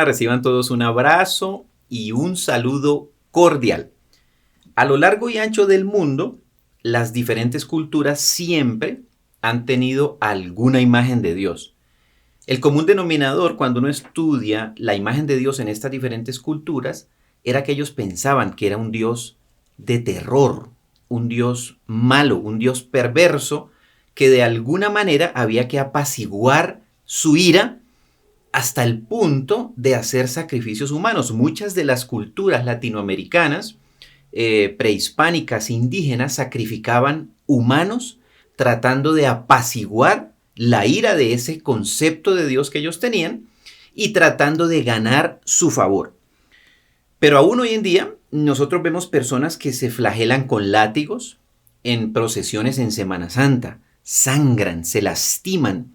Hola, reciban todos un abrazo y un saludo cordial. A lo largo y ancho del mundo, las diferentes culturas siempre han tenido alguna imagen de Dios. El común denominador cuando uno estudia la imagen de Dios en estas diferentes culturas era que ellos pensaban que era un Dios de terror, un Dios malo, un Dios perverso, que de alguna manera había que apaciguar su ira hasta el punto de hacer sacrificios humanos. Muchas de las culturas latinoamericanas, prehispánicas, indígenas, sacrificaban humanos tratando de apaciguar la ira de ese concepto de Dios que ellos tenían y tratando de ganar su favor. Pero aún hoy en día nosotros vemos personas que se flagelan con látigos en procesiones en Semana Santa, sangran, se lastiman,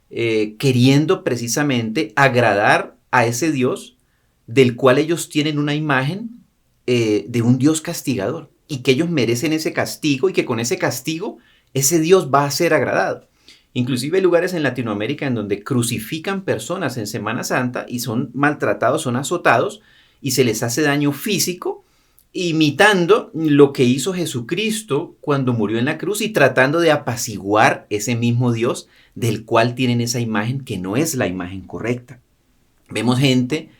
queriendo precisamente agradar a ese Dios del cual ellos tienen una imagen de un Dios castigador y que ellos merecen ese castigo y que con ese castigo ese Dios va a ser agradado. Inclusive hay lugares en Latinoamérica en donde crucifican personas en Semana Santa y son maltratados, son azotados y se les hace daño físico, imitando lo que hizo Jesucristo cuando murió en la cruz y tratando de apaciguar ese mismo Dios del cual tienen esa imagen que no es la imagen correcta. Vemos gente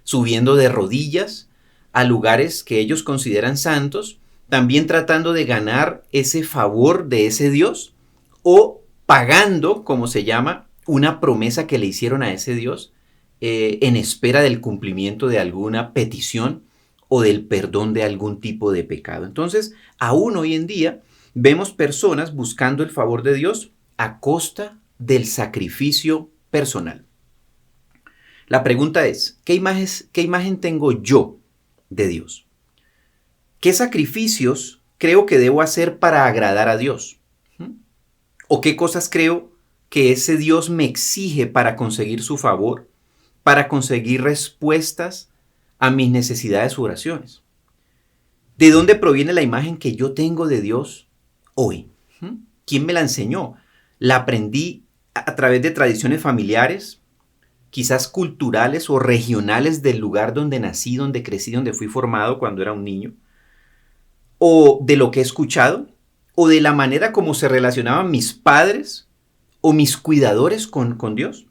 subiendo de rodillas a lugares que ellos consideran santos, también tratando de ganar ese favor de ese Dios o pagando, como se llama, una promesa que le hicieron a ese Dios en espera del cumplimiento de alguna petición o del perdón de algún tipo de pecado. Entonces, aún hoy en día vemos personas buscando el favor de Dios a costa del sacrificio personal. La pregunta es, ¿qué imagen tengo yo de Dios? ¿Qué sacrificios creo que debo hacer para agradar a Dios? ¿O qué cosas creo que ese Dios me exige para conseguir su favor, para conseguir respuestas a mis necesidades u oraciones? ¿De dónde proviene la imagen que yo tengo de Dios hoy? ¿Quién me la enseñó? ¿La aprendí a través de tradiciones familiares, quizás culturales o regionales del lugar donde nací, donde crecí, donde fui formado cuando era un niño? ¿O de lo que he escuchado? ¿O de la manera como se relacionaban mis padres o mis cuidadores con Dios?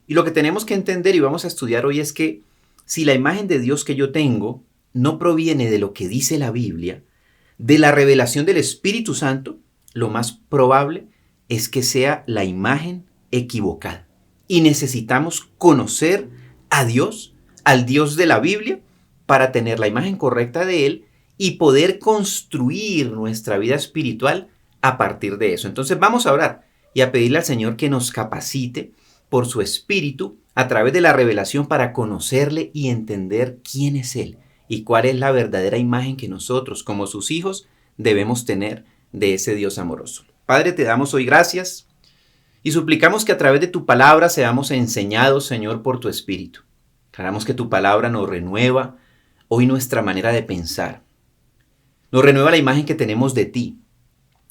Y lo que tenemos que entender y vamos a estudiar hoy es que si la imagen de Dios que yo tengo no proviene de lo que dice la Biblia, de la revelación del Espíritu Santo, lo más probable es que sea la imagen equivocada. Y necesitamos conocer a Dios, al Dios de la Biblia, para tener la imagen correcta de Él y poder construir nuestra vida espiritual a partir de eso. Entonces vamos a orar y a pedirle al Señor que nos capacite por su Espíritu a través de la revelación para conocerle y entender quién es Él y cuál es la verdadera imagen que nosotros como sus hijos debemos tener de ese Dios amoroso. Padre, te damos hoy gracias y suplicamos que a través de tu palabra seamos enseñados, Señor, por tu Espíritu. Declaramos que tu palabra nos renueva hoy nuestra manera de pensar. Nos renueva la imagen que tenemos de ti,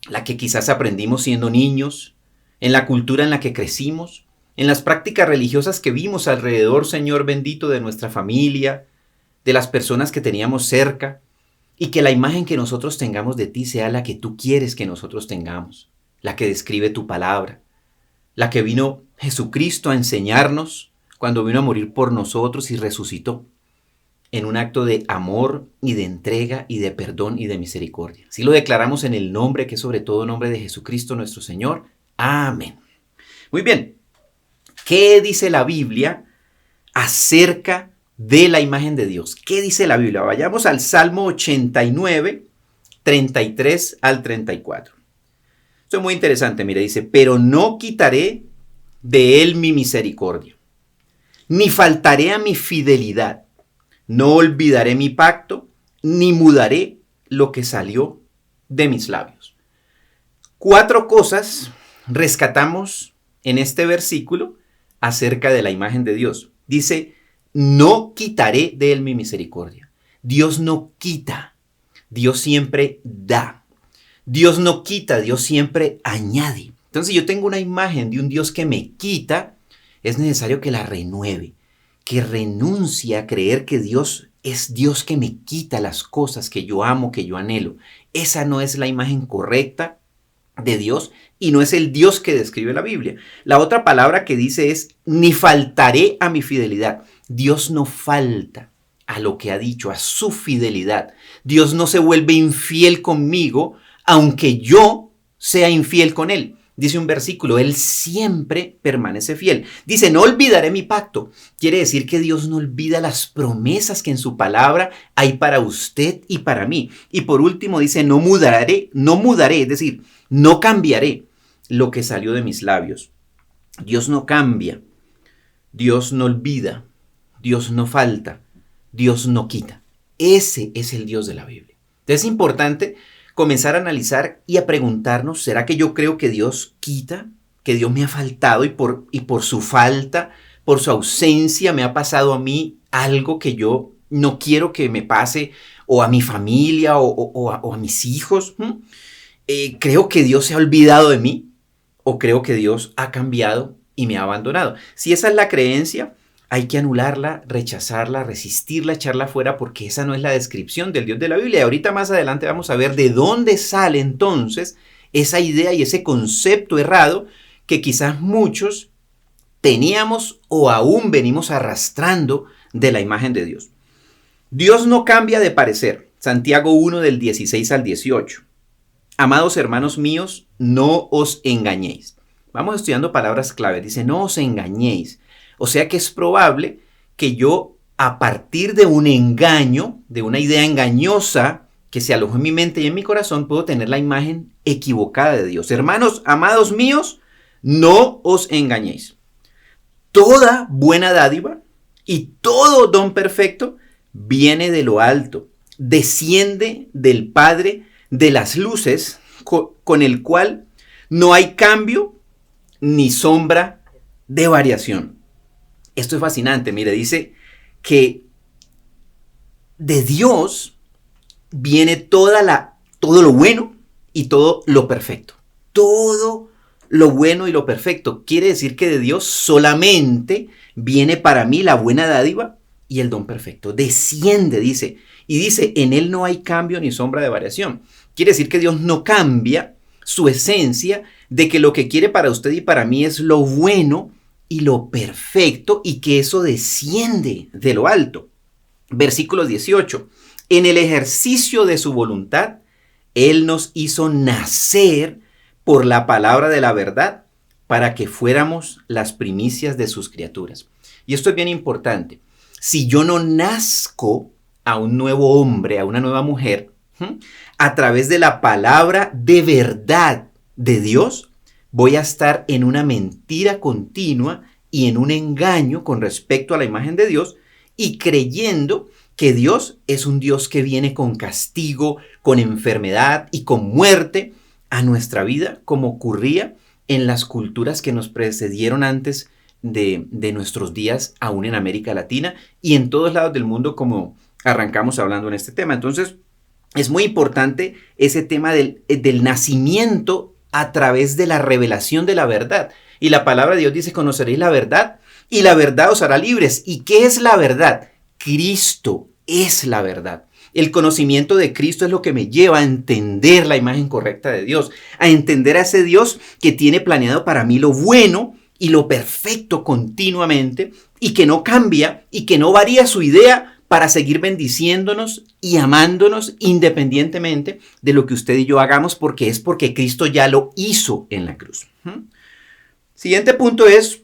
la que quizás aprendimos siendo niños, en la cultura en la que crecimos, en las prácticas religiosas que vimos alrededor, Señor bendito, de nuestra familia, de las personas que teníamos cerca, y que la imagen que nosotros tengamos de ti sea la que tú quieres que nosotros tengamos, la que describe tu palabra, la que vino Jesucristo a enseñarnos cuando vino a morir por nosotros y resucitó en un acto de amor y de entrega y de perdón y de misericordia. Así lo declaramos en el nombre que es sobre todo nombre de Jesucristo nuestro Señor. Amén. Muy bien. ¿Qué dice la Biblia acerca de la imagen de Dios? ¿Qué dice la Biblia? Vayamos al Salmo 89, 33 al 34. Esto es muy interesante, mire, dice, pero no quitaré de él mi misericordia, ni faltaré a mi fidelidad, no olvidaré mi pacto, ni mudaré lo que salió de mis labios. 4 cosas rescatamos en este versículo acerca de la imagen de Dios. Dice, no quitaré de él mi misericordia. Dios no quita, Dios siempre da. Dios no quita, Dios siempre añade. Entonces, si yo tengo una imagen de un Dios que me quita, es necesario que la renueve, que renuncia a creer que Dios es Dios que me quita las cosas que yo amo, que yo anhelo. Esa no es la imagen correcta de Dios y no es el Dios que describe la Biblia. La otra palabra que dice es, ni faltaré a mi fidelidad. Dios no falta a lo que ha dicho, a su fidelidad. Dios no se vuelve infiel conmigo, aunque yo sea infiel con él. Dice un versículo, Él siempre permanece fiel. Dice, no olvidaré mi pacto. Quiere decir que Dios no olvida las promesas que en su palabra hay para usted y para mí. Y por último dice, no mudaré, es decir, no cambiaré lo que salió de mis labios. Dios no cambia, Dios no olvida, Dios no falta, Dios no quita. Ese es el Dios de la Biblia. Entonces es importante comenzar a analizar y a preguntarnos, ¿será que yo creo que Dios quita? ¿Que Dios me ha faltado y por su falta, por su ausencia me ha pasado a mí algo que yo no quiero que me pase o a mi familia o a mis hijos? ¿Creo que Dios se ha olvidado de mí o creo que Dios ha cambiado y me ha abandonado? Si esa es la creencia, hay que anularla, rechazarla, resistirla, echarla fuera, porque esa no es la descripción del Dios de la Biblia. Y ahorita más adelante vamos a ver de dónde sale entonces esa idea y ese concepto errado que quizás muchos teníamos o aún venimos arrastrando de la imagen de Dios. Dios no cambia de parecer. Santiago 1 del 16 al 18. Amados hermanos míos, no os engañéis. Vamos estudiando palabras clave. Dice, no os engañéis. O sea que es probable que yo, a partir de un engaño, de una idea engañosa que se alojó en mi mente y en mi corazón, puedo tener la imagen equivocada de Dios. Hermanos, amados míos, no os engañéis. Toda buena dádiva y todo don perfecto viene de lo alto, desciende del Padre de las luces, con el cual no hay cambio ni sombra de variación. Esto es fascinante, mire, dice que de Dios viene todo lo bueno y todo lo perfecto. Todo lo bueno y lo perfecto. Quiere decir que de Dios solamente viene para mí la buena dádiva y el don perfecto. Desciende, dice. Y dice, en él no hay cambio ni sombra de variación. Quiere decir que Dios no cambia su esencia de que lo que quiere para usted y para mí es lo bueno y lo perfecto, y que eso desciende de lo alto. Versículo 18. En el ejercicio de su voluntad, Él nos hizo nacer por la palabra de la verdad para que fuéramos las primicias de sus criaturas. Y esto es bien importante. Si yo no nazco a un nuevo hombre, a una nueva mujer, a través de la palabra de verdad de Dios, voy a estar en una mentira continua y en un engaño con respecto a la imagen de Dios y creyendo que Dios es un Dios que viene con castigo, con enfermedad y con muerte a nuestra vida, como ocurría en las culturas que nos precedieron antes de nuestros días, aún en América Latina y en todos lados del mundo, como arrancamos hablando en este tema. Entonces, es muy importante ese tema del nacimiento a través de la revelación de la verdad. Y la palabra de Dios dice, conoceréis la verdad y la verdad os hará libres. ¿Y qué es la verdad? Cristo es la verdad. El conocimiento de Cristo es lo que me lleva a entender la imagen correcta de Dios, a entender a ese Dios que tiene planeado para mí lo bueno y lo perfecto continuamente y que no cambia y que no varía su idea para seguir bendiciéndonos y amándonos independientemente de lo que usted y yo hagamos, porque es porque Cristo ya lo hizo en la cruz. Siguiente punto es,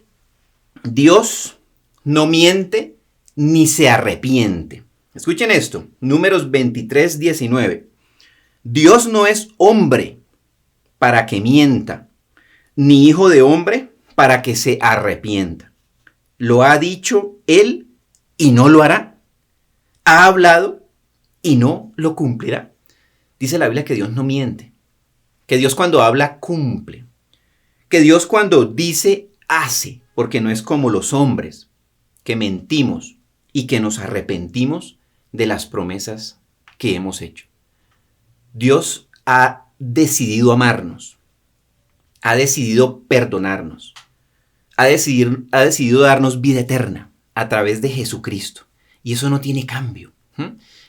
Dios no miente ni se arrepiente. Escuchen esto, Números 23, 19. Dios no es hombre para que mienta, ni hijo de hombre para que se arrepienta. Lo ha dicho Él y no lo hará. Ha hablado y no lo cumplirá. Dice la Biblia que Dios no miente, que Dios cuando habla cumple, que Dios cuando dice hace, porque no es como los hombres que mentimos y que nos arrepentimos de las promesas que hemos hecho. Dios ha decidido amarnos, ha decidido perdonarnos, ha decidido darnos vida eterna. a través de Jesucristo. Y eso no tiene cambio.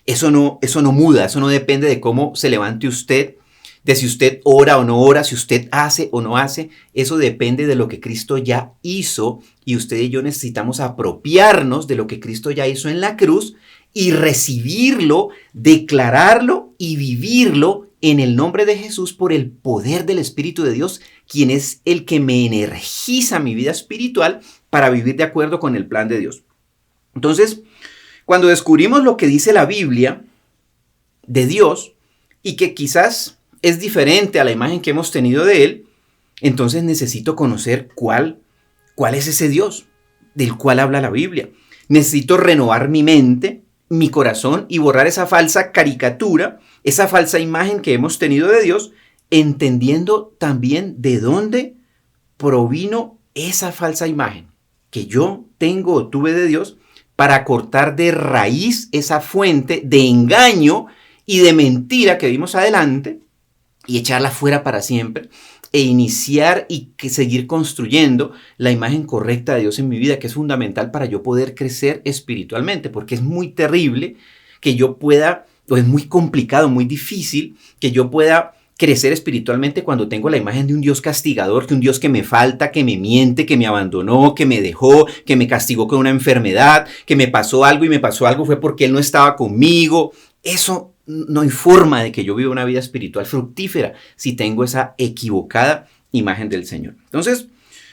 Eso no muda, eso no depende de cómo se levante usted, de si usted ora o no ora, si usted hace o no hace. Eso depende de lo que Cristo ya hizo, y usted y yo necesitamos apropiarnos de lo que Cristo ya hizo en la cruz y recibirlo, declararlo y vivirlo en el nombre de Jesús por el poder del Espíritu de Dios, quien es el que me energiza mi vida espiritual para vivir de acuerdo con el plan de Dios. Entonces, cuando descubrimos lo que dice la Biblia de Dios y que quizás es diferente a la imagen que hemos tenido de Él, entonces necesito conocer cuál es ese Dios del cual habla la Biblia. Necesito renovar mi mente, mi corazón, y borrar esa falsa caricatura, esa falsa imagen que hemos tenido de Dios, entendiendo también de dónde provino esa falsa imagen que yo tengo o tuve de Dios, para cortar de raíz esa fuente de engaño y de mentira que vimos adelante y echarla fuera para siempre, e iniciar y seguir construyendo la imagen correcta de Dios en mi vida, que es fundamental para yo poder crecer espiritualmente, porque es muy terrible que yo pueda, o es muy complicado, muy difícil que yo pueda crecer espiritualmente cuando tengo la imagen de un Dios castigador, que un Dios que me falta, que me miente, que me abandonó, que me dejó, que me castigó con una enfermedad, que me pasó algo y me pasó algo fue porque Él no estaba conmigo. Eso no hay forma de que yo viva una vida espiritual fructífera si tengo esa equivocada imagen del Señor. Entonces,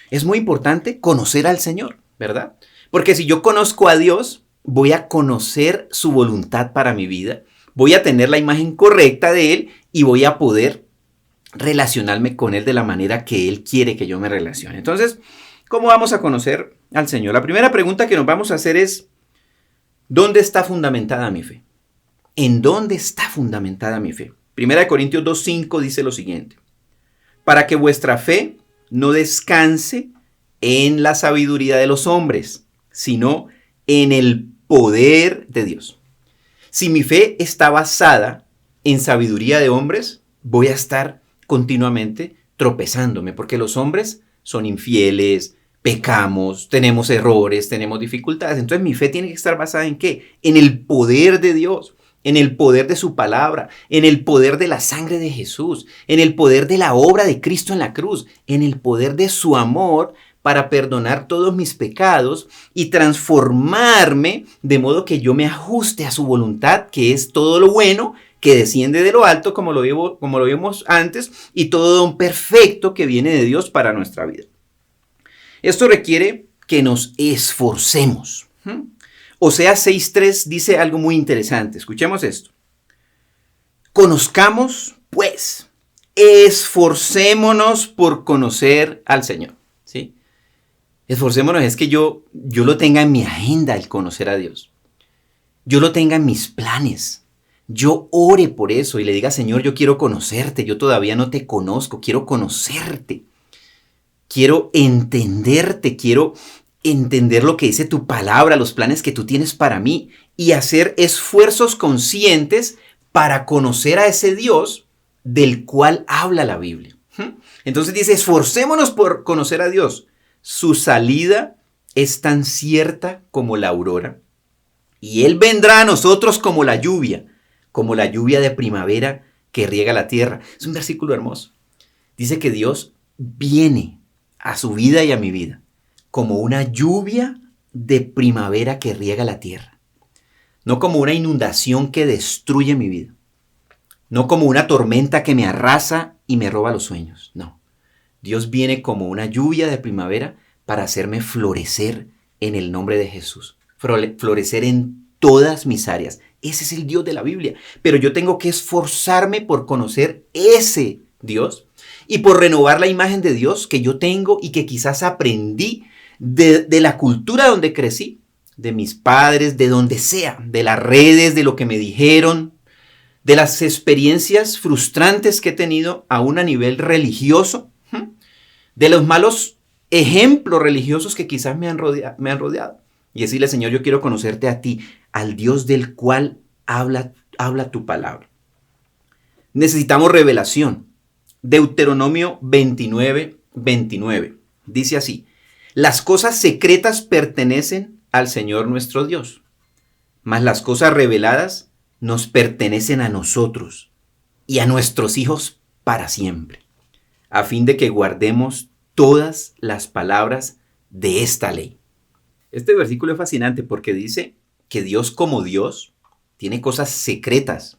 es muy importante conocer al Señor, ¿verdad? Porque si yo conozco a Dios, voy a conocer su voluntad para mi vida, voy a tener la imagen correcta de Él y voy a poder relacionarme con Él de la manera que Él quiere que yo me relacione. Entonces, ¿cómo vamos a conocer al Señor? La primera pregunta que nos vamos a hacer es, ¿dónde está fundamentada mi fe? ¿En dónde está fundamentada mi fe? 1 Corintios 2:5 dice lo siguiente: para que vuestra fe no descanse en la sabiduría de los hombres, sino en el poder de Dios. Si mi fe está basada en sabiduría de hombres, voy a estar continuamente tropezándome, porque los hombres son infieles, pecamos, tenemos errores, tenemos dificultades. Entonces mi fe tiene que estar basada ¿en qué? En el poder de Dios, en el poder de su palabra, en el poder de la sangre de Jesús, en el poder de la obra de Cristo en la cruz, en el poder de su amor para perdonar todos mis pecados y transformarme de modo que yo me ajuste a su voluntad, que es todo lo bueno que desciende de lo alto, como lo vimos antes, y todo don perfecto que viene de Dios para nuestra vida. Esto requiere que nos esforcemos. Oseas 6:3 dice algo muy interesante. Escuchemos esto. Conozcamos, pues, esforcémonos por conocer al Señor. ¿Sí? Esforcémonos es que yo lo tenga en mi agenda, el conocer a Dios. Yo lo tenga en mis planes. Yo ore por eso y le diga, Señor, yo quiero conocerte. Yo todavía no te conozco. Quiero conocerte. Quiero entenderte. Quiero entender lo que dice tu palabra, los planes que tú tienes para mí, y hacer esfuerzos conscientes para conocer a ese Dios del cual habla la Biblia. Entonces dice, esforcémonos por conocer a Dios. Su salida es tan cierta como la aurora, y Él vendrá a nosotros como la lluvia de primavera que riega la tierra. Es un versículo hermoso. Dice que Dios viene a su vida y a mi vida como una lluvia de primavera que riega la tierra. No como una inundación que destruye mi vida. No como una tormenta que me arrasa y me roba los sueños. No. Dios viene como una lluvia de primavera para hacerme florecer en el nombre de Jesús. Florecer en todas mis áreas. Ese es el Dios de la Biblia. Pero yo tengo que esforzarme por conocer ese Dios y por renovar la imagen de Dios que yo tengo y que quizás aprendí de la cultura donde crecí, de mis padres, de donde sea, de las redes, de lo que me dijeron, de las experiencias frustrantes que he tenido aún a nivel religioso, de los malos ejemplos religiosos que quizás me han rodeado. Y decirle, Señor, yo quiero conocerte a ti, al Dios del cual habla tu palabra. Necesitamos revelación. Deuteronomio 29:29. Dice así: las cosas secretas pertenecen al Señor nuestro Dios, mas las cosas reveladas nos pertenecen a nosotros y a nuestros hijos para siempre, a fin de que guardemos todas las palabras de esta ley. Este versículo es fascinante porque dice que Dios como Dios tiene cosas secretas.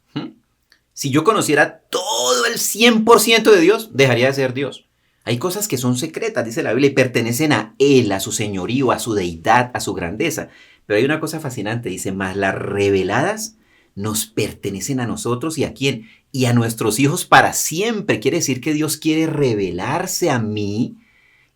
Si yo conociera todo el 100% de Dios, dejaría de ser Dios. Hay cosas que son secretas, dice la Biblia, y pertenecen a Él, a su señorío, a su deidad, a su grandeza. Pero hay una cosa fascinante, dice, mas las reveladas nos pertenecen a nosotros y ¿a quién? Y a nuestros hijos para siempre. Quiere decir que Dios quiere revelarse a mí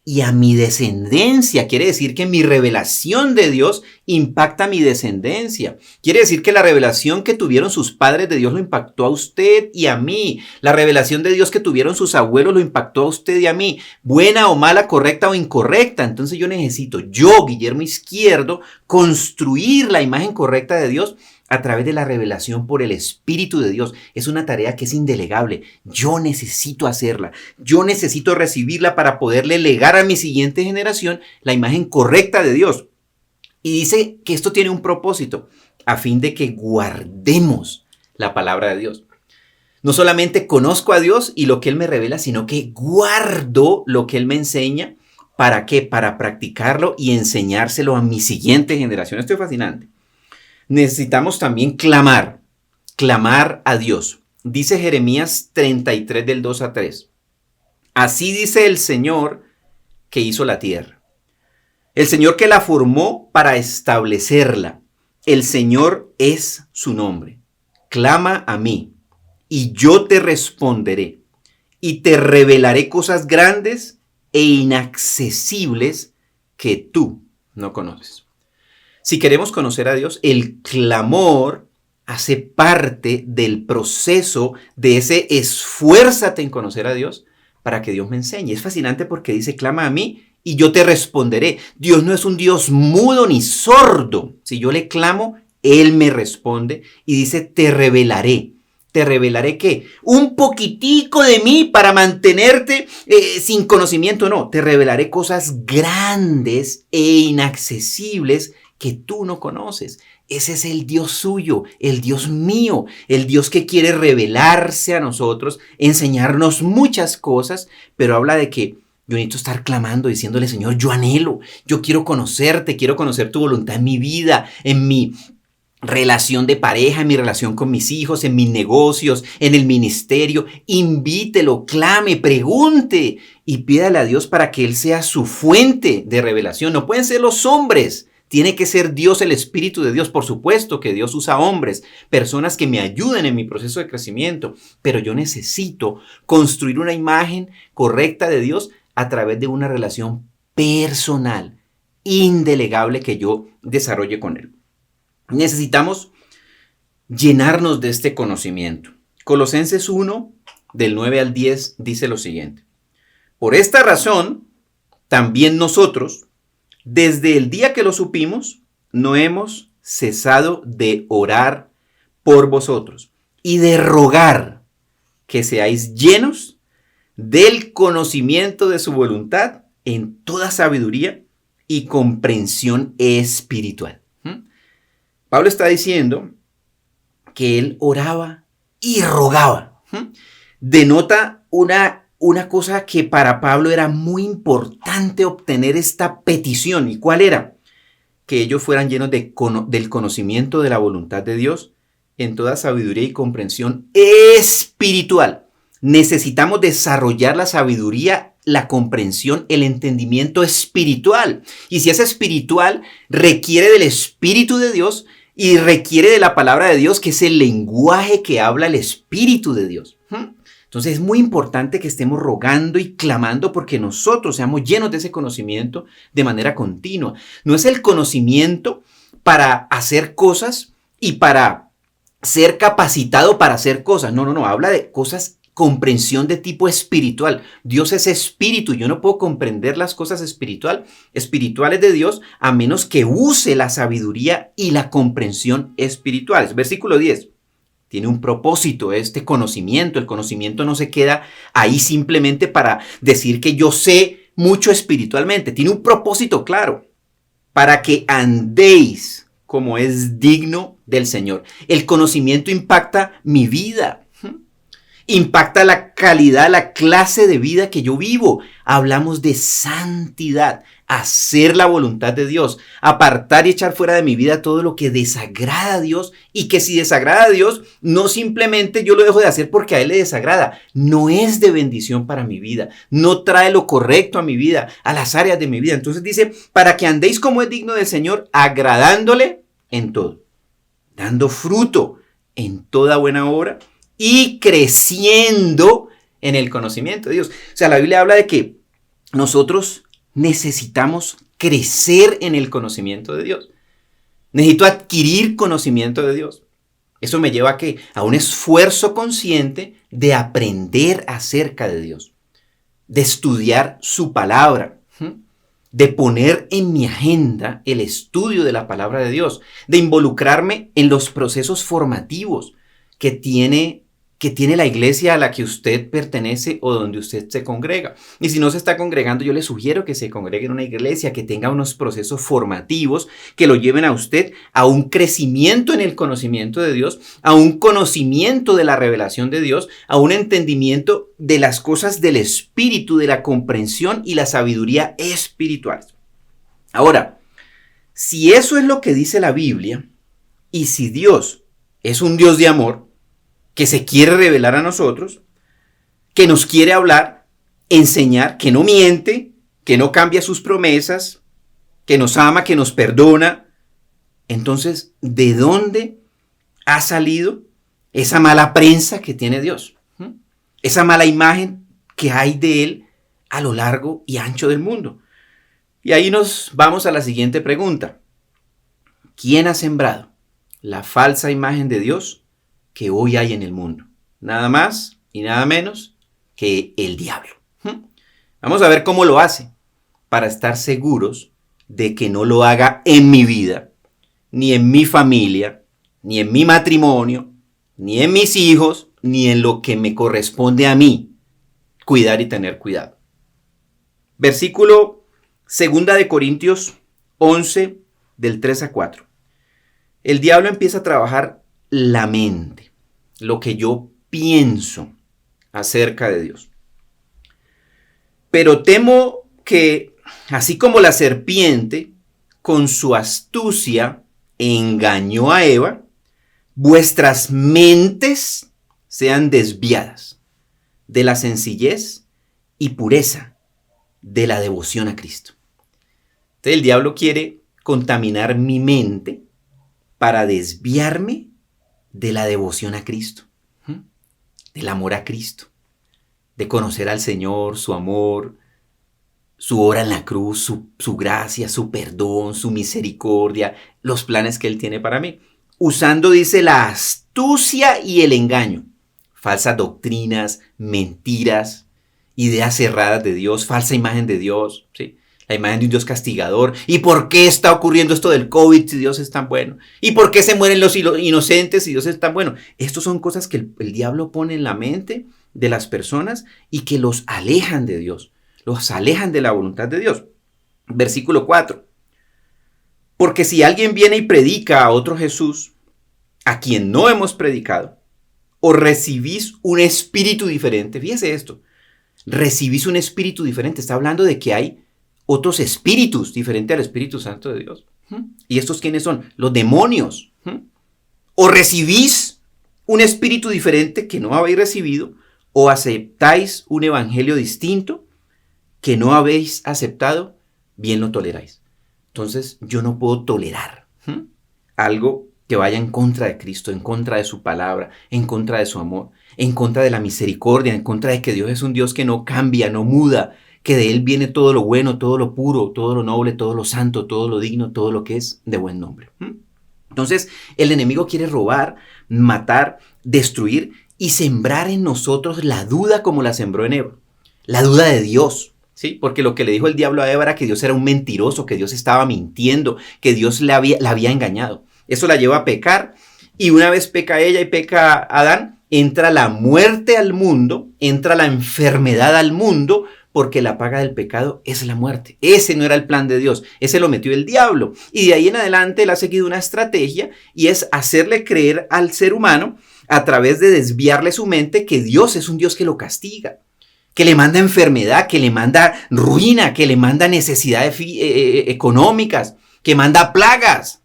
y a mi descendencia. Quiere decir que mi revelación de Dios impacta a mi descendencia. Quiere decir que la revelación que tuvieron sus padres de Dios lo impactó a usted y a mí. La revelación de Dios que tuvieron sus abuelos lo impactó a usted y a mí. Buena o mala, correcta o incorrecta. Entonces yo necesito, Guillermo Izquierdo, construir la imagen correcta de Dios a través de la revelación por el Espíritu de Dios. Es una tarea que es indelegable. Yo necesito hacerla. Yo necesito recibirla para poderle legar a mi siguiente generación la imagen correcta de Dios. Y dice que esto tiene un propósito, a fin de que guardemos la palabra de Dios. No solamente conozco a Dios y lo que Él me revela, sino que guardo lo que Él me enseña. ¿Para qué? Para practicarlo y enseñárselo a mi siguiente generación. Esto es fascinante. Necesitamos también clamar a Dios. Dice Jeremías 33 del 2 a 3. Así dice el Señor que hizo la tierra. El Señor que la formó para establecerla. El Señor es su nombre. Clama a mí y yo te responderé y te revelaré cosas grandes e inaccesibles que tú no conoces. Si queremos conocer a Dios, el clamor hace parte del proceso de ese esfuérzate en conocer a Dios para que Dios me enseñe. Es fascinante porque dice, clama a mí y yo te responderé. Dios no es un Dios mudo ni sordo. Si yo le clamo, Él me responde y dice, te revelaré. ¿Te revelaré qué? Un poquitico de mí para mantenerte sin conocimiento. No, te revelaré cosas grandes e inaccesibles que tú no conoces. Ese es el Dios suyo, el Dios mío, el Dios que quiere revelarse a nosotros, enseñarnos muchas cosas, pero habla de que yo necesito estar clamando, diciéndole, Señor, yo anhelo, yo quiero conocerte, quiero conocer tu voluntad en mi vida, en mi relación de pareja, en mi relación con mis hijos, en mis negocios, en el ministerio. Invítelo, clame, pregunte y pídale a Dios para que Él sea su fuente de revelación. No pueden ser los hombres. Tiene que ser Dios, el Espíritu de Dios. Por supuesto que Dios usa hombres, personas que me ayuden en mi proceso de crecimiento, pero yo necesito construir una imagen correcta de Dios a través de una relación personal, indelegable que yo desarrolle con Él. Necesitamos llenarnos de este conocimiento. Colosenses 1, del 9 al 10, dice lo siguiente. Por esta razón, también nosotros, desde el día que lo supimos, no hemos cesado de orar por vosotros y de rogar que seáis llenos del conocimiento de su voluntad en toda sabiduría y comprensión espiritual. Pablo está diciendo que él oraba y rogaba. Denota una cosa que para Pablo era muy importante obtener esta petición. ¿Y cuál era? Que ellos fueran llenos del conocimiento de la voluntad de Dios en toda sabiduría y comprensión espiritual. Necesitamos desarrollar la sabiduría, la comprensión, el entendimiento espiritual. Y si es espiritual, requiere del Espíritu de Dios y requiere de la palabra de Dios, que es el lenguaje que habla el Espíritu de Dios. Entonces es muy importante que estemos rogando y clamando porque nosotros seamos llenos de ese conocimiento de manera continua. No es el conocimiento para hacer cosas y para ser capacitado para hacer cosas. No. Habla de cosas, comprensión de tipo espiritual. Dios es espíritu. Yo no puedo comprender las cosas espirituales de Dios a menos que use la sabiduría y la comprensión espirituales. Versículo 10. Tiene un propósito este conocimiento. El conocimiento no se queda ahí simplemente para decir que yo sé mucho espiritualmente. Tiene un propósito claro. para que andéis como es digno del Señor. El conocimiento impacta mi vida. Impacta la calidad, la clase de vida que yo vivo. Hablamos de santidad, hacer la voluntad de Dios, apartar y echar fuera de mi vida todo lo que desagrada a Dios, y que si desagrada a Dios, no simplemente yo lo dejo de hacer porque a Él le desagrada, no es de bendición para mi vida, no trae lo correcto a mi vida, a las áreas de mi vida. Entonces dice, para que andéis como es digno del Señor, agradándole en todo, dando fruto en toda buena obra, y creciendo en el conocimiento de Dios. O sea, la Biblia habla de que nosotros necesitamos crecer en el conocimiento de Dios. Necesito adquirir conocimiento de Dios. Eso me lleva a un esfuerzo consciente de aprender acerca de Dios, de estudiar su palabra, de poner en mi agenda el estudio de la palabra de Dios, de involucrarme en los procesos formativos que tiene la iglesia a la que usted pertenece o donde usted se congrega. Y si no se está congregando, yo le sugiero que se congregue en una iglesia que tenga unos procesos formativos que lo lleven a usted a un crecimiento en el conocimiento de Dios, a un conocimiento de la revelación de Dios, a un entendimiento de las cosas del espíritu, de la comprensión y la sabiduría espirituales. Ahora, si eso es lo que dice la Biblia, y si Dios es un Dios de amor, que se quiere revelar a nosotros, que nos quiere hablar, enseñar, que no miente, que no cambia sus promesas, que nos ama, que nos perdona. Entonces, ¿de dónde ha salido esa mala prensa que tiene Dios? Esa mala imagen que hay de Él a lo largo y ancho del mundo. Y ahí nos vamos a la siguiente pregunta. ¿Quién ha sembrado la falsa imagen de Dios que hoy hay en el mundo? Nada más y nada menos que el diablo. Vamos a ver cómo lo hace para estar seguros de que no lo haga en mi vida, ni en mi familia, ni en mi matrimonio, ni en mis hijos, ni en lo que me corresponde a mí cuidar y tener cuidado. Versículo 2 de Corintios 11 del 3 a 4. El diablo empieza a trabajar la mente, lo que yo pienso acerca de Dios. Pero temo que, así como la serpiente con su astucia engañó a Eva, vuestras mentes sean desviadas de la sencillez y pureza de la devoción a Cristo. Entonces el diablo quiere contaminar mi mente para desviarme de la devoción a Cristo, del amor a Cristo, de conocer al Señor, su amor, su obra en la cruz, su gracia, su perdón, su misericordia, los planes que Él tiene para mí. Usando, dice, la astucia y el engaño, falsas doctrinas, mentiras, ideas erradas de Dios, falsa imagen de Dios, ¿sí? La imagen de un Dios castigador. ¿Y por qué está ocurriendo esto del COVID si Dios es tan bueno? ¿Y por qué se mueren los inocentes si Dios es tan bueno? Estas son cosas que el diablo pone en la mente de las personas y que los alejan de Dios, los alejan de la voluntad de Dios. Versículo 4. Porque si alguien viene y predica a otro Jesús, a quien no hemos predicado, o recibís un espíritu diferente, fíjese esto, recibís un espíritu diferente, está hablando de que hay otros espíritus diferentes al Espíritu Santo de Dios. ¿Y estos quiénes son? Los demonios. O recibís un espíritu diferente que no habéis recibido, o aceptáis un evangelio distinto que no habéis aceptado, bien lo toleráis. Entonces yo no puedo tolerar algo que vaya en contra de Cristo, en contra de su palabra, en contra de su amor, en contra de la misericordia, en contra de que Dios es un Dios que no cambia, no muda, que de Él viene todo lo bueno, todo lo puro, todo lo noble, todo lo santo, todo lo digno, todo lo que es de buen nombre. Entonces, el enemigo quiere robar, matar, destruir y sembrar en nosotros la duda como la sembró en Eva. La duda de Dios, ¿sí? Porque lo que le dijo el diablo a Eva era que Dios era un mentiroso, que Dios estaba mintiendo, que Dios la había engañado. Eso la lleva a pecar, y una vez peca ella y peca Adán, entra la muerte al mundo, entra la enfermedad al mundo, porque la paga del pecado es la muerte. Ese no era el plan de Dios, ese lo metió el diablo. Y de ahí en adelante él ha seguido una estrategia y es hacerle creer al ser humano a través de desviarle su mente que Dios es un Dios que lo castiga, que le manda enfermedad, que le manda ruina, que le manda necesidades económicas, que manda plagas.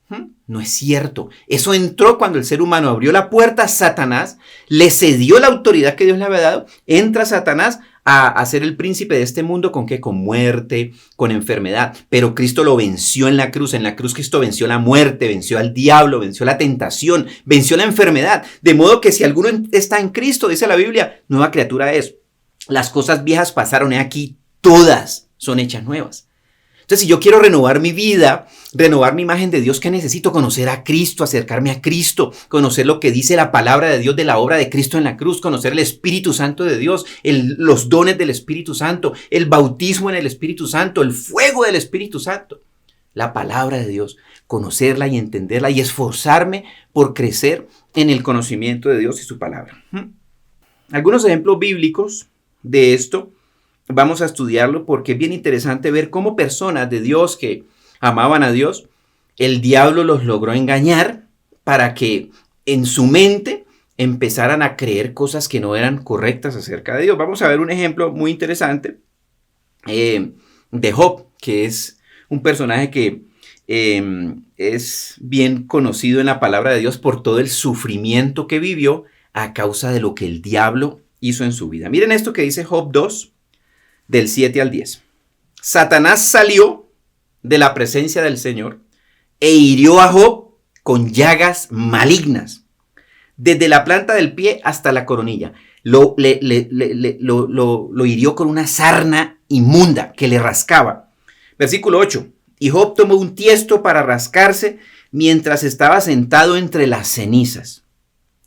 No es cierto. Eso entró cuando el ser humano abrió la puerta a Satanás, le cedió la autoridad que Dios le había dado, entra Satanás a ser el príncipe de este mundo. ¿Con qué? Con muerte, con enfermedad. Pero Cristo lo venció en la cruz. En la cruz Cristo venció la muerte, venció al diablo, venció la tentación, venció la enfermedad. De modo que si alguno está en Cristo, dice la Biblia, nueva criatura es. Las cosas viejas pasaron, aquí todas son hechas nuevas. Entonces, si yo quiero renovar mi vida, renovar mi imagen de Dios, ¿qué necesito? Conocer a Cristo, acercarme a Cristo, conocer lo que dice la palabra de Dios de la obra de Cristo en la cruz, conocer el Espíritu Santo de Dios, los dones del Espíritu Santo, el bautismo en el Espíritu Santo, el fuego del Espíritu Santo. La palabra de Dios, conocerla y entenderla y esforzarme por crecer en el conocimiento de Dios y su palabra. Algunos ejemplos bíblicos de esto. Vamos a estudiarlo porque es bien interesante ver cómo personas de Dios que amaban a Dios, el diablo los logró engañar para que en su mente empezaran a creer cosas que no eran correctas acerca de Dios. Vamos a ver un ejemplo muy interesante de Job, que es un personaje que es bien conocido en la palabra de Dios por todo el sufrimiento que vivió a causa de lo que el diablo hizo en su vida. Miren esto que dice Job 2, del 7 al 10. Satanás salió de la presencia del Señor e hirió a Job con llagas malignas, desde la planta del pie hasta la coronilla. Lo hirió con una sarna inmunda que le rascaba. Versículo 8. Y Job tomó un tiesto para rascarse mientras estaba sentado entre las cenizas.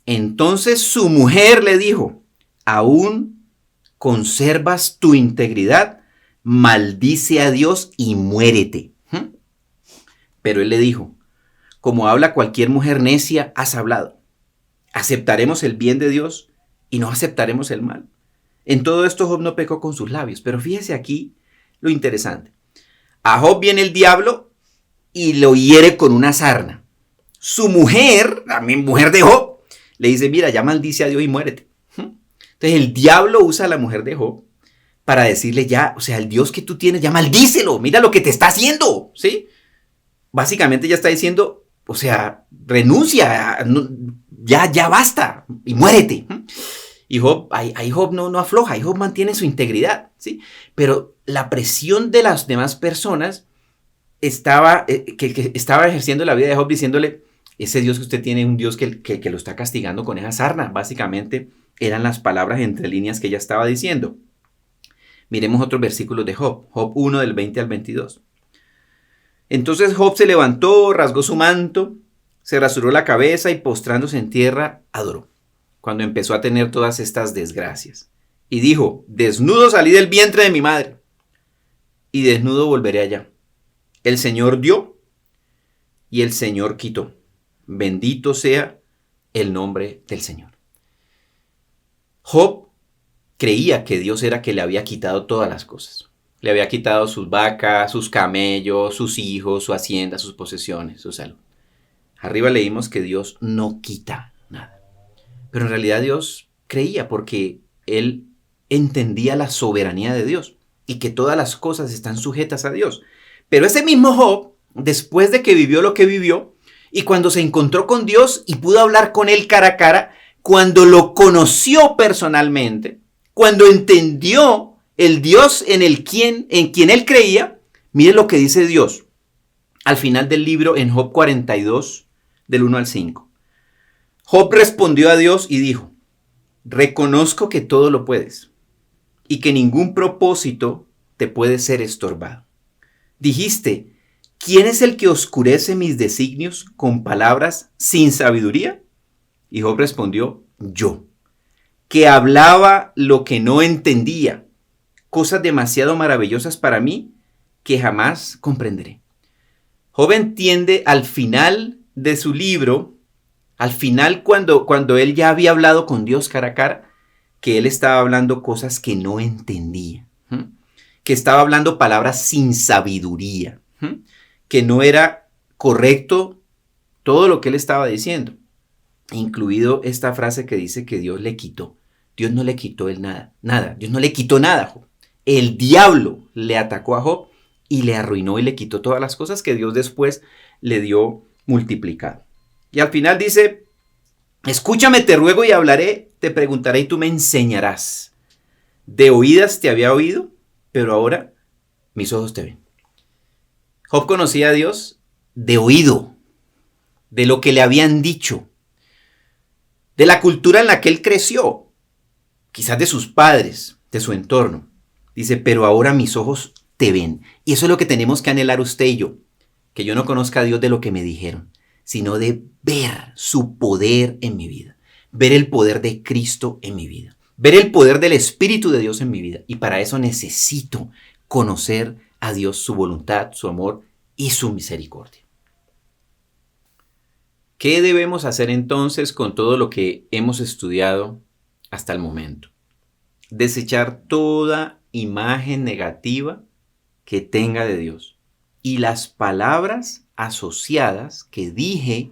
Entonces su mujer le dijo: ¿aún conservas tu integridad? Maldice a Dios y muérete. Pero él le dijo: como habla cualquier mujer necia, has hablado. ¿Aceptaremos el bien de Dios y no aceptaremos el mal? En todo esto Job no pecó con sus labios. Pero fíjese aquí lo interesante. A Job viene el diablo y lo hiere con una sarna. Su mujer, la mujer de Job, le dice: mira, ya maldice a Dios y muérete. Entonces el diablo usa a la mujer de Job para decirle: ya, o sea, el Dios que tú tienes, ya maldícelo, mira lo que te está haciendo, ¿sí? Básicamente ya está diciendo, o sea, renuncia, ya basta y muérete. Y Job, ahí Job no afloja, ahí Job mantiene su integridad, ¿sí? Pero la presión de las demás personas que estaba ejerciendo la vida de Job diciéndole: ese Dios que usted tiene es un Dios que lo está castigando con esa sarna. Básicamente eran las palabras entre líneas que ella estaba diciendo. Miremos otros versículos de Job. Job 1 del 20 al 22. Entonces Job se levantó, rasgó su manto, se rasuró la cabeza y postrándose en tierra adoró, cuando empezó a tener todas estas desgracias. Y dijo: desnudo salí del vientre de mi madre y desnudo volveré allá. El Señor dio y el Señor quitó. Bendito sea el nombre del Señor. Job creía que Dios era que le había quitado todas las cosas. Le había quitado sus vacas, sus camellos, sus hijos, su hacienda, sus posesiones, su salud. Arriba leímos que Dios no quita nada. Pero en realidad Dios creía, porque él entendía la soberanía de Dios y que todas las cosas están sujetas a Dios. Pero ese mismo Job, después de que vivió lo que vivió, y cuando se encontró con Dios y pudo hablar con él cara a cara, cuando lo conoció personalmente, cuando entendió el Dios en quien él creía, mire lo que dice Dios al final del libro en Job 42, del 1 al 5. Job respondió a Dios y dijo: reconozco que todo lo puedes y que ningún propósito te puede ser estorbado. Dijiste: ¿quién es el que oscurece mis designios con palabras sin sabiduría? Y Job respondió: yo, que hablaba lo que no entendía, cosas demasiado maravillosas para mí que jamás comprenderé. Job entiende al final de su libro, al final cuando él ya había hablado con Dios cara a cara, que él estaba hablando cosas que no entendía. que estaba hablando palabras sin sabiduría, que no era correcto todo lo que él estaba diciendo, incluido esta frase que dice que Dios le quitó. Dios no le quitó él nada. Dios no le quitó nada a Job. El diablo le atacó a Job y le arruinó y le quitó todas las cosas que Dios después le dio multiplicado. Y al final dice, escúchame, te ruego y hablaré, te preguntaré y tú me enseñarás. De oídas te había oído, pero ahora mis ojos te ven. Job conocía a Dios de oído, de lo que le habían dicho, de la cultura en la que él creció, quizás de sus padres, de su entorno. Dice, pero ahora mis ojos te ven. Y eso es lo que tenemos que anhelar usted y yo. Que yo no conozca a Dios de lo que me dijeron, sino de ver su poder en mi vida. Ver el poder de Cristo en mi vida. Ver el poder del Espíritu de Dios en mi vida. Y para eso necesito conocer a Dios, su voluntad, su amor y su misericordia. ¿Qué debemos hacer entonces con todo lo que hemos estudiado hasta el momento? Desechar toda imagen negativa que tenga de Dios y las palabras asociadas que dije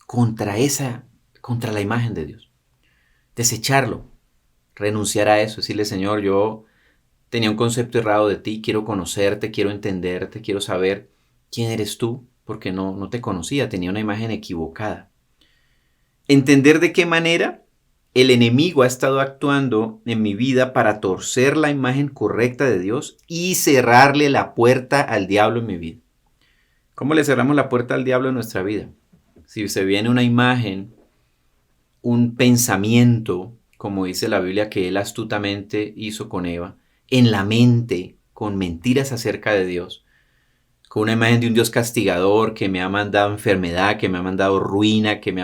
contra la imagen de Dios. Desecharlo, renunciar a eso, decirle, Señor, yo tenía un concepto errado de ti, quiero conocerte, quiero entenderte, quiero saber quién eres tú, porque no te conocía, tenía una imagen equivocada. Entender de qué manera el enemigo ha estado actuando en mi vida para torcer la imagen correcta de Dios y cerrarle la puerta al diablo en mi vida. ¿Cómo le cerramos la puerta al diablo en nuestra vida? Si se viene una imagen, un pensamiento, como dice la Biblia que él astutamente hizo con Eva, en la mente, con mentiras acerca de Dios, con una imagen de un Dios castigador que me ha mandado enfermedad, que me ha mandado ruina, que me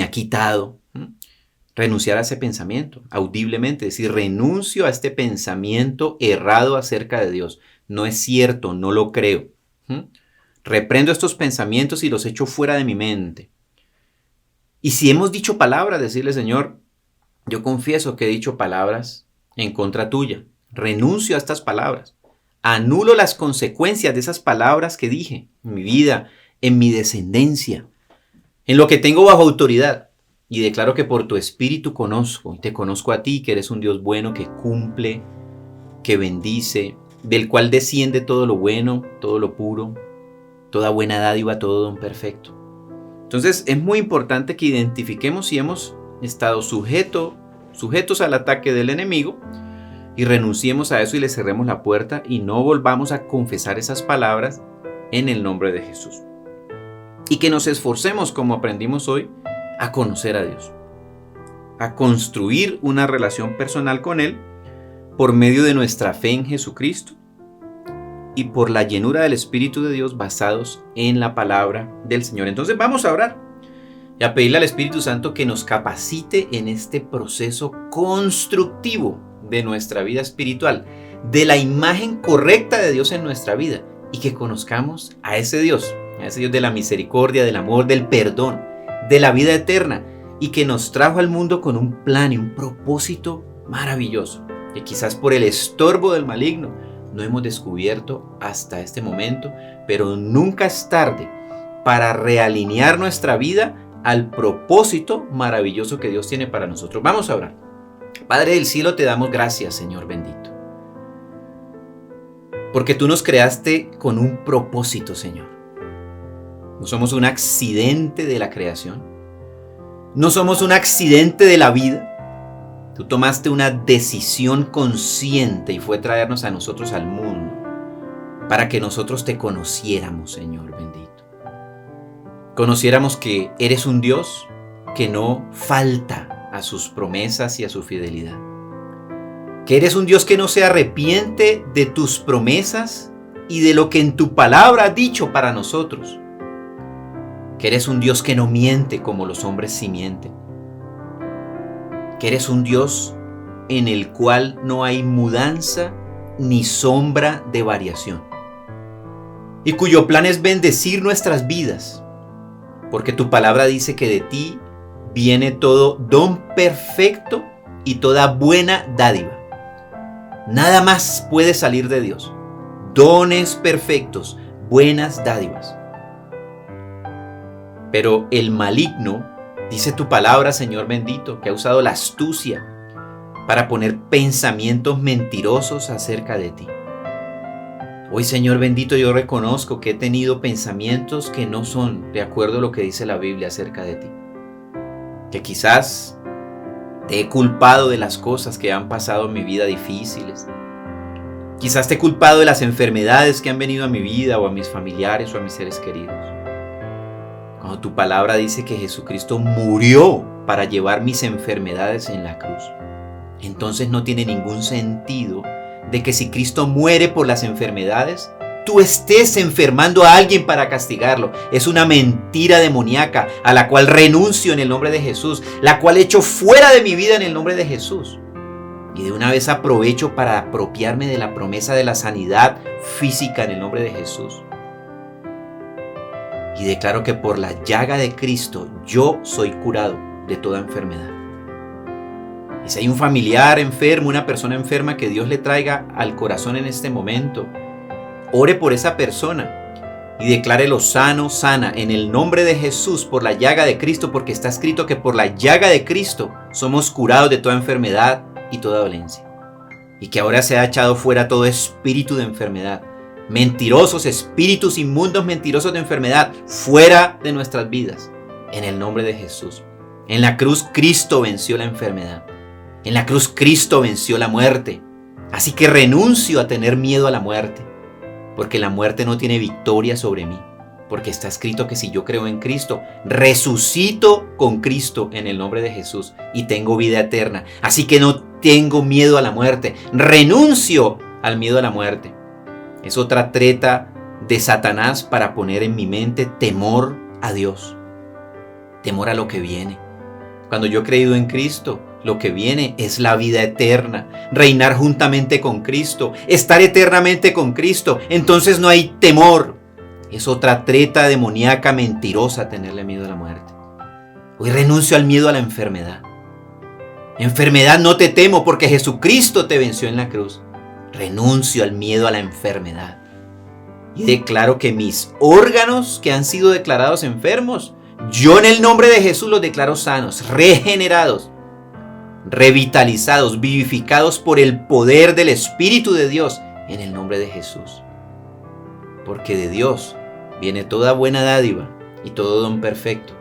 ha quitado. Renunciar a ese pensamiento, audiblemente, decir, renuncio a este pensamiento errado acerca de Dios. No es cierto, no lo creo. Reprendo estos pensamientos y los echo fuera de mi mente. Y si hemos dicho palabras, decirle, Señor, yo confieso que he dicho palabras en contra tuya. Renuncio a estas palabras. Anulo las consecuencias de esas palabras que dije en mi vida, en mi descendencia, en lo que tengo bajo autoridad. Y declaro que por tu espíritu conozco, y te conozco a ti, que eres un Dios bueno, que cumple, que bendice, del cual desciende todo lo bueno, todo lo puro, toda buena dádiva, todo don perfecto. Entonces es muy importante que identifiquemos si hemos estado sujetos al ataque del enemigo y renunciemos a eso y le cerremos la puerta y no volvamos a confesar esas palabras en el nombre de Jesús. Y que nos esforcemos, como aprendimos hoy, a conocer a Dios, a construir una relación personal con Él por medio de nuestra fe en Jesucristo y por la llenura del Espíritu de Dios basados en la palabra del Señor. Entonces vamos a orar y a pedirle al Espíritu Santo que nos capacite en este proceso constructivo de nuestra vida espiritual, de la imagen correcta de Dios en nuestra vida y que conozcamos a ese Dios de la misericordia, del amor, del perdón, de la vida eterna y que nos trajo al mundo con un plan y un propósito maravilloso que quizás por el estorbo del maligno no hemos descubierto hasta este momento, pero nunca es tarde para realinear nuestra vida al propósito maravilloso que Dios tiene para nosotros. Vamos a orar. Padre del cielo, te damos gracias, Señor bendito, porque tú nos creaste con un propósito, Señor. No somos un accidente de la creación. No somos un accidente de la vida. Tú tomaste una decisión consciente y fue traernos a nosotros al mundo para que nosotros te conociéramos, Señor bendito. Conociéramos que eres un Dios que no falta a sus promesas y a su fidelidad. Que eres un Dios que no se arrepiente de tus promesas y de lo que en tu palabra has dicho para nosotros. Que eres un Dios que no miente como los hombres sí mienten. Que eres un Dios en el cual no hay mudanza ni sombra de variación. Y cuyo plan es bendecir nuestras vidas. Porque tu palabra dice que de ti viene todo don perfecto y toda buena dádiva. Nada más puede salir de Dios. Dones perfectos, buenas dádivas. Pero el maligno, dice tu palabra, Señor bendito, que ha usado la astucia para poner pensamientos mentirosos acerca de ti. Hoy, Señor bendito, yo reconozco que he tenido pensamientos que no son de acuerdo a lo que dice la Biblia acerca de ti. Que quizás te he culpado de las cosas que han pasado en mi vida difíciles. Quizás te he culpado de las enfermedades que han venido a mi vida o a mis familiares o a mis seres queridos. Cuando tu palabra dice que Jesucristo murió para llevar mis enfermedades en la cruz, entonces no tiene ningún sentido de que si Cristo muere por las enfermedades, tú estés enfermando a alguien para castigarlo. Es una mentira demoníaca a la cual renuncio en el nombre de Jesús, la cual echo fuera de mi vida en el nombre de Jesús. Y de una vez aprovecho para apropiarme de la promesa de la sanidad física en el nombre de Jesús. Y declaro que por la llaga de Cristo yo soy curado de toda enfermedad. Y si hay un familiar enfermo, una persona enferma que Dios le traiga al corazón en este momento, ore por esa persona y declárelo sano, sana, en el nombre de Jesús, por la llaga de Cristo, porque está escrito que por la llaga de Cristo somos curados de toda enfermedad y toda dolencia. Y que ahora se ha echado fuera todo espíritu de enfermedad, mentirosos, espíritus inmundos mentirosos de enfermedad, fuera de nuestras vidas, en el nombre de Jesús. En la cruz Cristo venció la enfermedad. En la cruz Cristo venció la muerte. Así que renuncio a tener miedo a la muerte, porque la muerte no tiene victoria sobre mí, porque está escrito que si yo creo en Cristo, resucito con Cristo en el nombre de Jesús y tengo vida eterna. Así que no tengo miedo a la muerte, renuncio al miedo a la muerte. Es otra treta de Satanás para poner en mi mente temor a Dios, temor a lo que viene. Cuando yo he creído en Cristo, lo que viene es la vida eterna, reinar juntamente con Cristo, estar eternamente con Cristo. Entonces no hay temor. Es otra treta demoníaca mentirosa tenerle miedo a la muerte. Hoy renuncio al miedo a la enfermedad. Enfermedad, no te temo porque Jesucristo te venció en la cruz. Renuncio al miedo a la enfermedad. Y declaro que mis órganos que han sido declarados enfermos, yo en el nombre de Jesús los declaro sanos, regenerados, revitalizados, vivificados por el poder del Espíritu de Dios en el nombre de Jesús. Porque de Dios viene toda buena dádiva y todo don perfecto,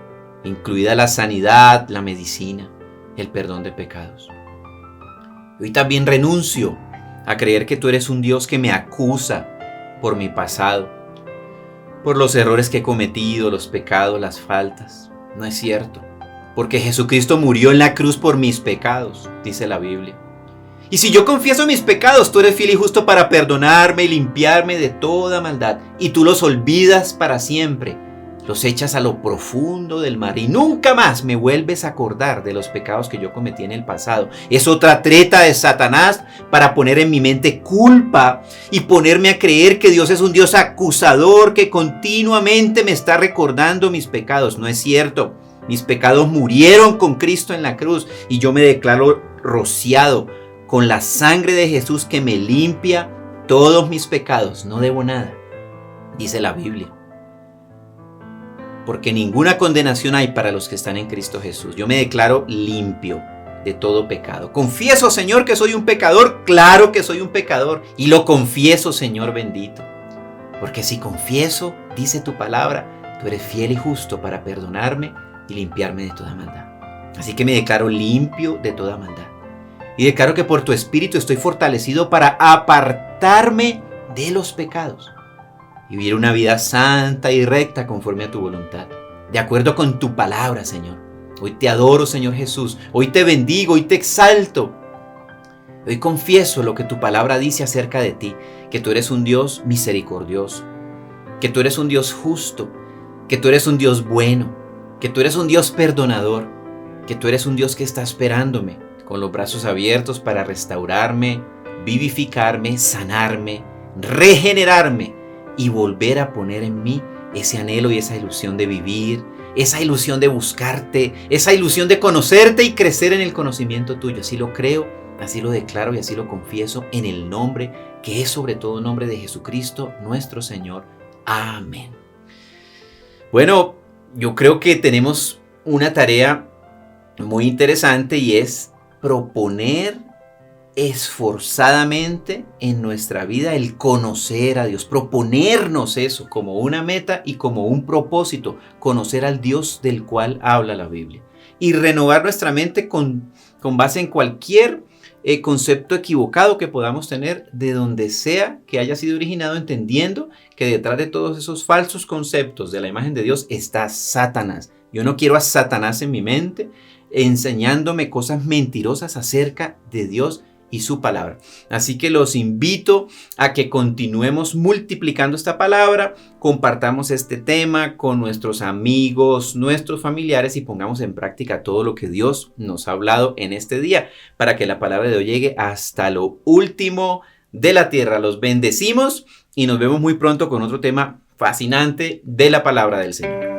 incluida la sanidad, la medicina, el perdón de pecados. Hoy también renuncio a creer que tú eres un Dios que me acusa por mi pasado, por los errores que he cometido, los pecados, las faltas. No es cierto, porque Jesucristo murió en la cruz por mis pecados, dice la Biblia. Y si yo confieso mis pecados, tú eres fiel y justo para perdonarme y limpiarme de toda maldad. Y tú los olvidas para siempre, los echas a lo profundo del mar y nunca más me vuelves a acordar de los pecados que yo cometí en el pasado. Es otra treta de Satanás para poner en mi mente culpa y ponerme a creer que Dios es un Dios acusador que continuamente me está recordando mis pecados. No es cierto. Mis pecados murieron con Cristo en la cruz y yo me declaro rociado con la sangre de Jesús que me limpia todos mis pecados. No debo nada, dice la Biblia. Porque ninguna condenación hay para los que están en Cristo Jesús. Yo me declaro limpio de todo pecado. Confieso, Señor, que soy un pecador. Claro que soy un pecador. Y lo confieso, Señor bendito. Porque si confieso, dice tu palabra, tú eres fiel y justo para perdonarme y limpiarme de toda maldad. Así que me declaro limpio de toda maldad. Y declaro que por tu Espíritu estoy fortalecido para apartarme de los pecados y vivir una vida santa y recta conforme a tu voluntad, de acuerdo con tu palabra, Señor. Hoy te adoro, Señor Jesús. Hoy te bendigo, hoy te exalto. Hoy confieso lo que tu palabra dice acerca de ti, que tú eres un Dios misericordioso, que tú eres un Dios justo, que tú eres un Dios bueno, que tú eres un Dios perdonador, que tú eres un Dios que está esperándome con los brazos abiertos para restaurarme, vivificarme, sanarme, regenerarme y volver a poner en mí ese anhelo y esa ilusión de vivir, esa ilusión de buscarte, esa ilusión de conocerte y crecer en el conocimiento tuyo. Así lo creo, Así lo declaro y así lo confieso en el nombre que es sobre todo nombre de Jesucristo, nuestro Señor. Amén. Bueno, yo creo que tenemos una tarea muy interesante y es proponer esforzadamente en nuestra vida el conocer a Dios, proponernos eso como una meta y como un propósito, conocer al Dios del cual habla la Biblia y renovar nuestra mente con base en cualquier concepto equivocado que podamos tener de donde sea que haya sido originado, entendiendo que detrás de todos esos falsos conceptos de la imagen de Dios está Satanás. Yo no quiero a Satanás en mi mente enseñándome cosas mentirosas acerca de Dios y su palabra. Así que los invito a que continuemos multiplicando esta palabra, compartamos este tema con nuestros amigos, nuestros familiares y pongamos en práctica todo lo que Dios nos ha hablado en este día para que la palabra de hoy llegue hasta lo último de la tierra. Los bendecimos y nos vemos muy pronto con otro tema fascinante de la palabra del Señor.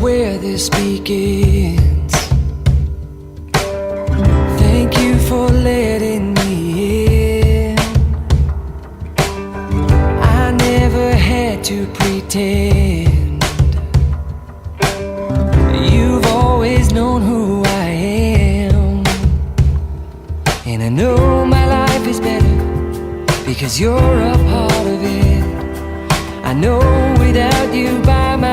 Where this begins. Thank you for letting me in. I never had to pretend. You've always known who I am, and I know my life is better because you're a part of it. I know without you by my